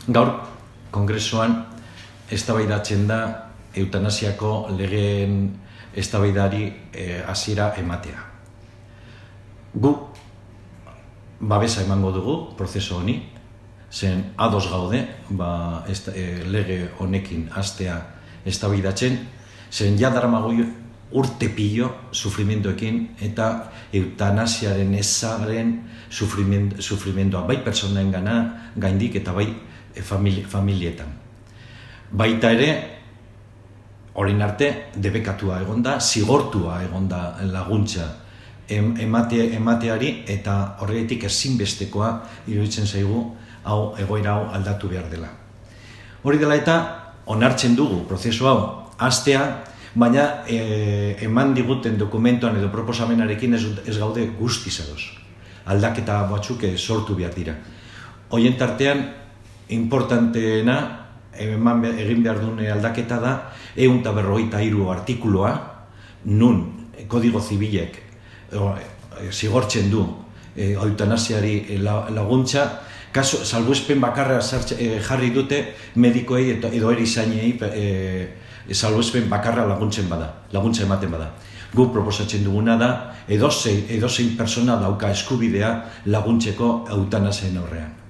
Gaur, kongresuan, eztabaidatzen da eutanasiako legeen eztabaidari hasiera ematea. Gu, babesa emango dugu prozesu honi, zen ados gaude lege honekin hastea eztabaidatzen, zen jadaramagu urte pilo sufrimenduekin eta eutanasiaren ezaren sufrimendua, bai personen gaindik eta bai familietan. Baita ere, orain arte, debekatua egonda, zigortua egonda laguntza emateari eta horregatik ezinbestekoa iruditzen zaigu egoera hau aldatu behar dela. Hori dela eta onartzen dugu prozesu hau hastea, baina eman diguten dokumentuan edo proposamenarekin ez gaude guztiz ados. Aldaketa batzuk sortu behar dira. Horien tartean, importanteena egin behar duen aldaketa da 153 artikuloa, nun Kodigo Zibilek zigortzen du eutanasiari laguntza, salbuespen bakarra jarri dute medikoei edo erizainei salbuespen bakarra laguntza ematen bada. Guk proposatzen duguna da edozein persona dauka eskubidea laguntzeko eutanasiaren aurrean.